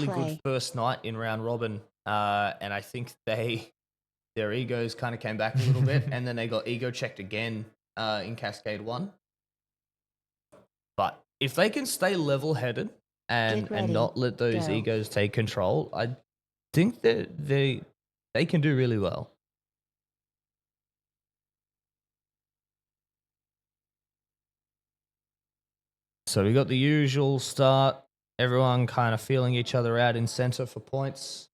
really good first night in round robin, and I think their egos kind of came back a little bit, and then they got ego checked again in Cascade 1. But if they can stay level-headed and not let those egos take control, I think that they can do really well. So we got the usual start. Everyone kind of feeling each other out in center for points,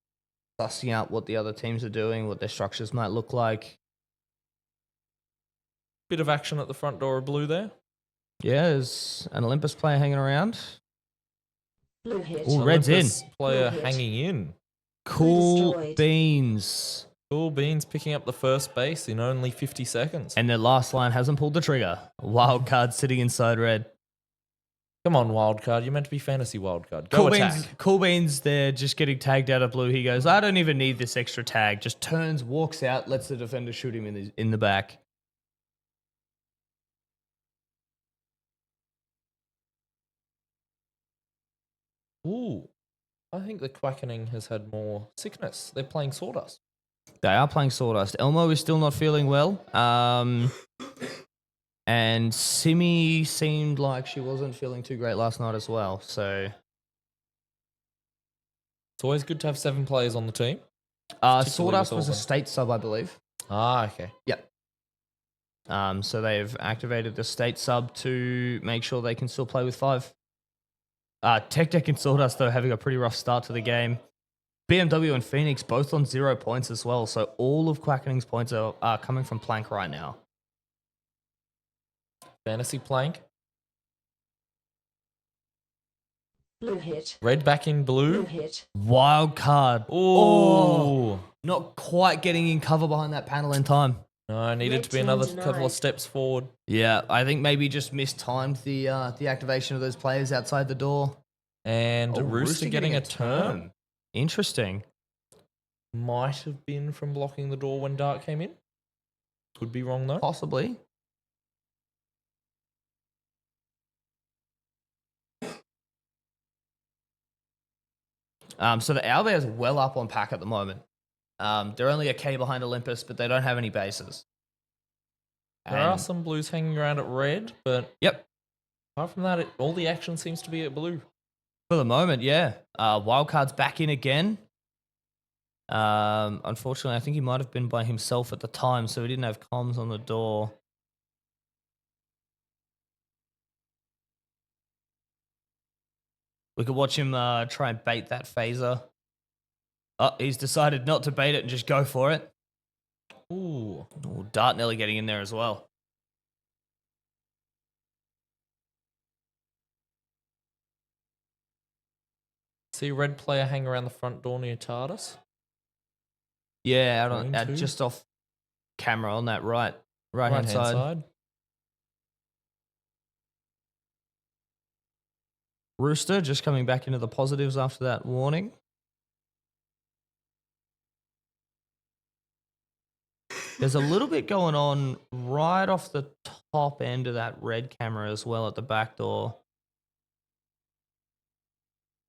sussing out what the other teams are doing, what their structures might look like. Bit of action at the front door of blue there. Yeah, there's an Olympus player hanging around. Blue hit. Oh, red's in. Olympus player hanging in. Cool beans. Cool beans picking up the first base in only 50 seconds. And their last line hasn't pulled the trigger. Wildcard sitting inside red. Come on, wildcard. You're meant to be fantasy wildcard. Go attack. Cool beans, they're just getting tagged out of blue. He goes, I don't even need this extra tag. Just turns, walks out, lets the defender shoot him in the back. Ooh. I think the Quackening has had more sickness. They're playing Sawdust. They are playing Sawdust. Elmo is still not feeling well. And Simi seemed like she wasn't feeling too great last night as well. So it's always good to have 7 players on the team. Sawdust was a state sub, I believe. Ah, okay. Yep. So they've activated the state sub to make sure they can still play with 5. Tech Deck and Sawdust, though, having a pretty rough start to the game. BMW and Phoenix both on 0 points as well. So all of Quackening's points are coming from Plank right now. Fantasy Plank. Blue hit. Red back in blue. Blue hit. Wild card. Oh, not quite getting in cover behind that panel in time. No, I needed to be another couple of steps forward. Yeah, I think maybe just mistimed the activation of those players outside the door. And Rooster getting a turn. Interesting. Might have been from blocking the door when Dart came in. Could be wrong though. Possibly. So the Owlbears are well up on pack at the moment. They're only a K behind Olympus, but they don't have any bases. There are some blues hanging around at red, but yep. Apart from that, all the action seems to be at blue. For the moment, yeah. Wildcard's back in again. Unfortunately, I think he might have been by himself at the time, so he didn't have comms on the door. We could watch him try and bait that phaser. Oh, he's decided not to bait it and just go for it. Ooh, Dart nearly getting in there as well. See a red player hang around the front door near TARDIS? Yeah, just off camera on that right-hand side. Rooster just coming back into the positives after that warning. There's a little bit going on right off the top end of that red camera as well at the back door.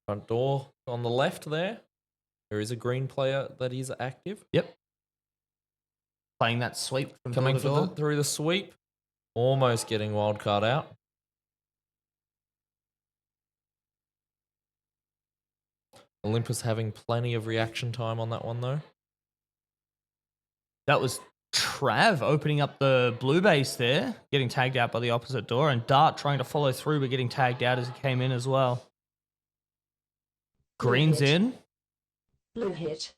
Front door on the left there. There is a green player that is active. Yep. Playing that sweep from coming door through the sweep. Almost getting wildcard out. Olympus having plenty of reaction time on that one though. That was Trav opening up the blue base there, getting tagged out by the opposite door, and Dart trying to follow through but getting tagged out as he came in as well. Green's in. Blue hit.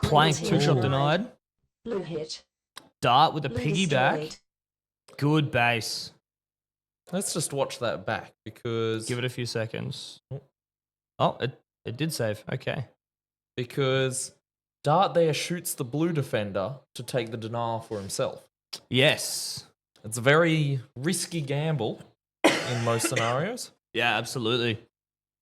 Plank, 2-shot denied. Blue hit. Dart with a piggyback. Good base. Let's just watch that back because... Give it a few seconds. Oh, it did save. Okay. Because Dart there shoots the blue defender to take the denial for himself. Yes. It's a very risky gamble in most scenarios. Yeah, absolutely.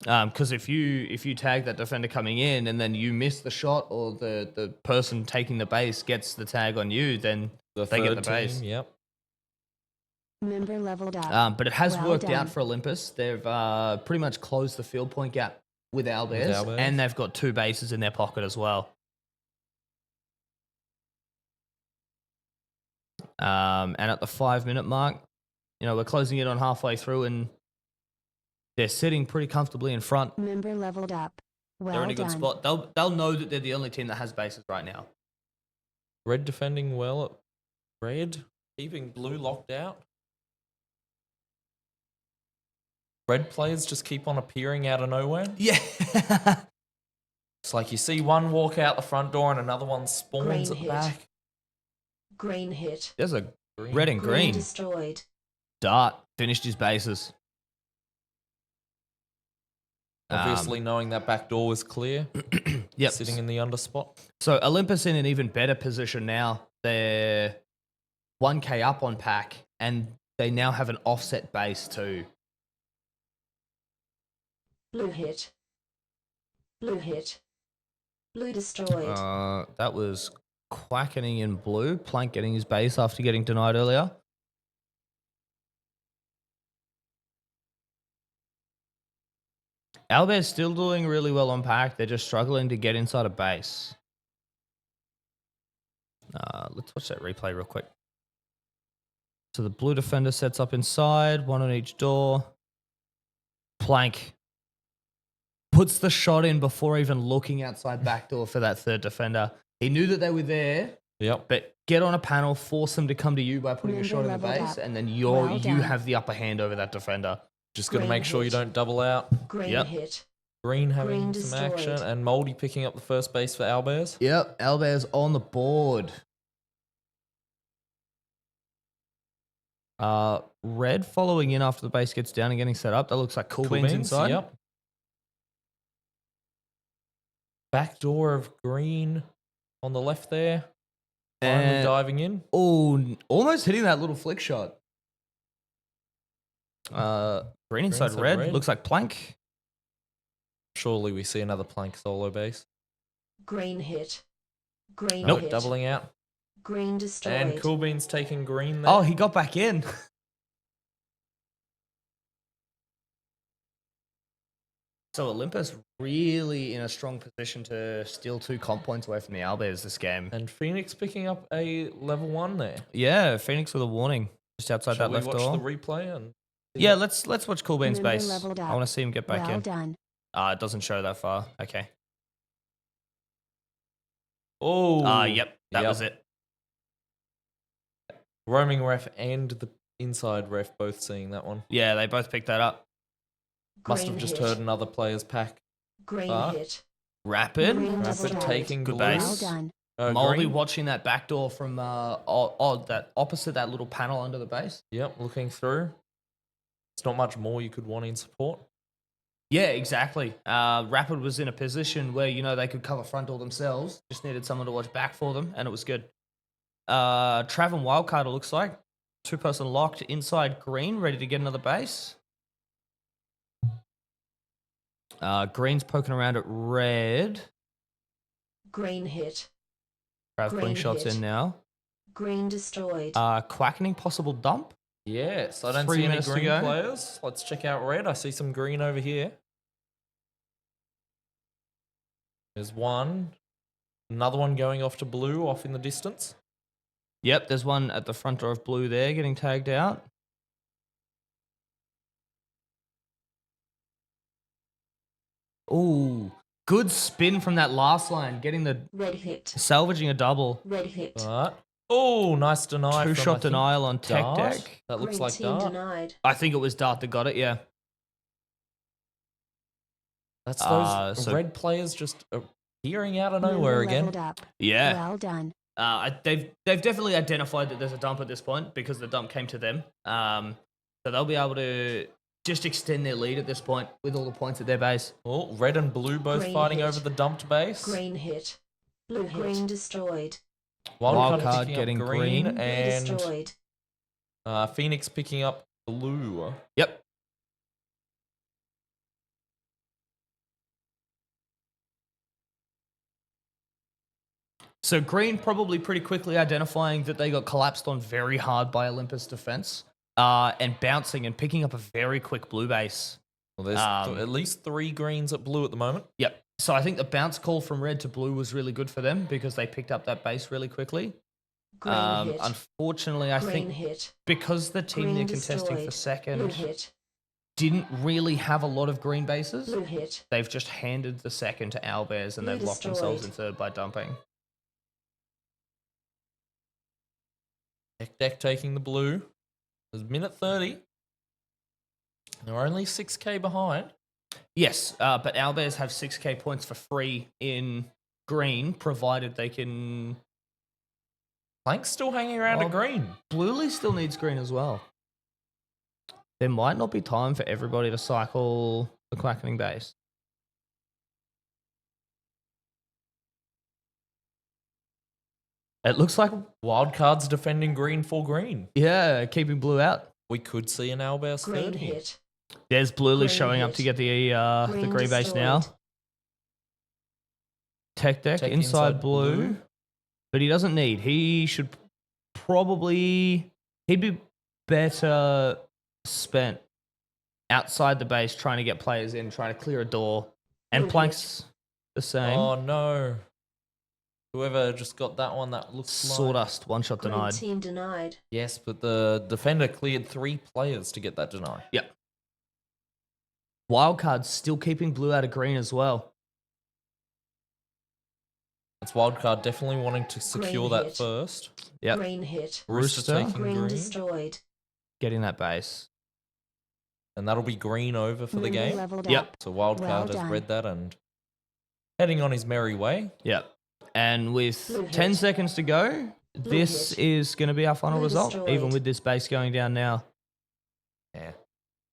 Because if you tag that defender coming in and then you miss the shot or the person taking the base gets the tag on you, then they get the base. Yep. Member leveled up. But it has worked out for Olympus. They've pretty much closed the field point gap with Owlbears, Owlbears. and they've got 2 bases in their pocket as well. And at the 5-minute mark, we're closing it on halfway through, and they're sitting pretty comfortably in front. Member leveled up. Well They're in a good done. spot. They'll know that they're the only team that has bases right now. Red defending well at red, keeping blue locked out. Red players just keep on appearing out of nowhere. Yeah. It's like you see one walk out the front door and another one spawns Green at the hit. back. Green hit. There's a Green. red and green. destroyed. Dart finished his bases. Obviously, knowing that back door was clear. Yep. Sitting in the under spot. So Olympus in an even better position now. They're 1k up on pack, and they now have an offset base too. Blue hit. Blue hit. Blue destroyed. That was Quackening in blue. Plank getting his base after getting denied earlier. Owlbears still doing really well on pack. They're just struggling to get inside a base. Let's watch that replay real quick. So the blue defender sets up inside, 1 on each door. Plank puts the shot in before even looking outside back door for that 3rd defender. He knew that they were there, Yep. but get on a panel, force them to come to you by putting a Member shot in the leveled base, up. and then Well you done. have the upper hand over that defender. Just got to Green make sure you hit. don't double out. Green Yep. hit. Green having Green some destroyed. action and Moldy picking up the first base for Owlbears. Yep, Owlbears on the board. Red following in after the base gets down and getting set up. That looks like Cool Beans inside. Yep. Back door of green on the left there. Finally And diving in. almost hitting that little flick shot. Green inside inside red. red. Looks like Plank. Surely we see another plank solo base. Green hit. Green Nope, hit. doubling out. Green destroyed. And Cool Beans taking green there. Oh, he got back in. So Olympus really in a strong position to steal 2 comp points away from the Owlbears this game. And Phoenix picking up a level 1 there. Yeah, Phoenix with a warning just outside Shall that we left watch door. the replay? And Yeah, let's watch Cool Beans Member base. leveled I up. want to see him get back Well in. done. It doesn't show that far. Okay. Oh, Yep, that was it. Roaming ref and the inside ref both seeing that one. Yeah, they both picked that up. Must Green have just hit. heard another player's pack. Green But- hit. Rapid. Green Rapid destroyed. taking Good blue. base. Well done. Moldy Green. watching that back door from that opposite that little panel under the base. Yep, looking through. It's not much more you could want in support. Yeah, exactly. Rapid was in a position where they could cover front door themselves. Just needed someone to watch back for them, and it was good. Trav and Wildcard, it looks like 2-person locked inside green, ready to get another base. Green's poking around at red. Green hit. Trav putting Green shots hit. in now. Green destroyed. Quackening possible dump. Yes, I don't 3 see any minutes to green go. players. Let's check out red. I see some green over here. There's one. Another one going off to blue, off in the distance. Yep, there's one at the front door of blue there getting tagged out. Ooh, good spin from that last line, Red hit. salvaging a double. Red hit. But, oh, nice deny. from, I 2-shot think, denial on tech Dart. deck. That looks Green like team Dart. denied. I think it was Dart that got it, yeah. That's those so- red players just appearing out of Member nowhere again. leveled up. Yeah. Well done. They've definitely identified that there's a dump at this point because the dump came to them. So they'll be able to just extend their lead at this point with all the points at their base. Oh, red and blue both Green fighting hit. over the dumped base. Green hit. Blue hit. Green destroyed. Wildcard Wildcard picking up getting green, green. Blue and destroyed. Phoenix picking up blue. Yep. So green probably pretty quickly identifying that they got collapsed on very hard by Olympus defense, and bouncing and picking up a very quick blue base. Well, there's at least 3 greens at blue at the moment. Yep. So I think the bounce call from red to blue was really good for them because they picked up that base really quickly. Green hit. Unfortunately, I Green think hit. because the team Green they're contesting for destroyed. Blue second hit. didn't really have a lot of green bases, Blue hit. they've just handed the second to Owlbears and Blue they've locked themselves in destroyed. third by dumping. Deck taking the blue. There's minute 30. They're only 6k behind. Yes, but Owlbears have 6k points for free in green, provided they can... Plank's still hanging around Oh. a green. Bluely still needs green as well. There might not be time for everybody to cycle the Quackening base. It looks like, Wildcard's defending green for green. yeah, keeping blue out. We could see an Owlbears Green third here. hit. There's Bluely Green showing up hit. to get the green base destroyed. now. Tech deck Tech inside blue. But he doesn't need. He should probably... He'd be better spent outside the base trying to get players in, trying to clear a door. And Blue Plank's the same. Oh no. Whoever just got that one, that looks like... Sawdust, one shot Green denied. team denied. Yes, but the defender cleared 3 players to get that deny. Yep. Wildcard's still keeping blue out of green as well. That's Wildcard definitely wanting to secure Green that hit. first. Yep. Green hit. Rooster taking Green green. destroyed. Getting that base. And that'll be green over for the game. Leveled Yep. up. So Wildcard Well has done. read that and heading on his merry way. Yep. And with Blue 10 hit. seconds to go, this hit. is going to be our final Blue result, destroyed. even with this base going down now. Yeah.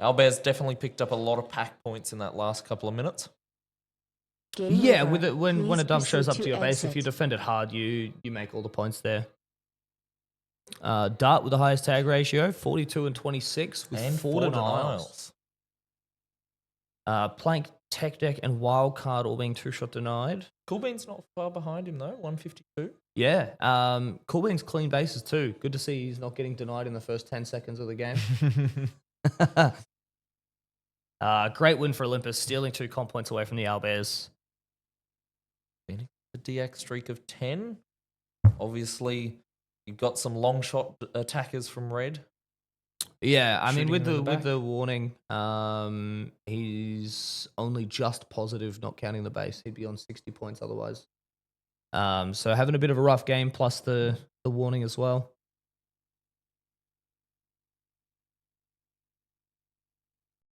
Owlbears definitely picked up a lot of pack points in that last couple of minutes. Game Yeah, over. with it, when a Please dump shows up proceed to your base, if you exit. defend it hard, you make all the points there. Dart with the highest tag ratio, 42 and 26 with And 4 denials. Plank, Tech Deck, and Wildcard all being 2-shot denied. Coolbean's not far behind him though, 152. Yeah, Coolbean's clean bases too. Good to see he's not getting denied in the first 10 seconds of the game. Great win for Olympus, stealing 2 comp points away from the Owlbears. Phoenix, the DX streak of 10. Obviously, you've got some long shot attackers from red. Yeah, I mean, Shooting with him in the the with back. the warning, he's only just positive, not counting the base. He'd be on 60 points otherwise. So having a bit of a rough game, plus the warning as well.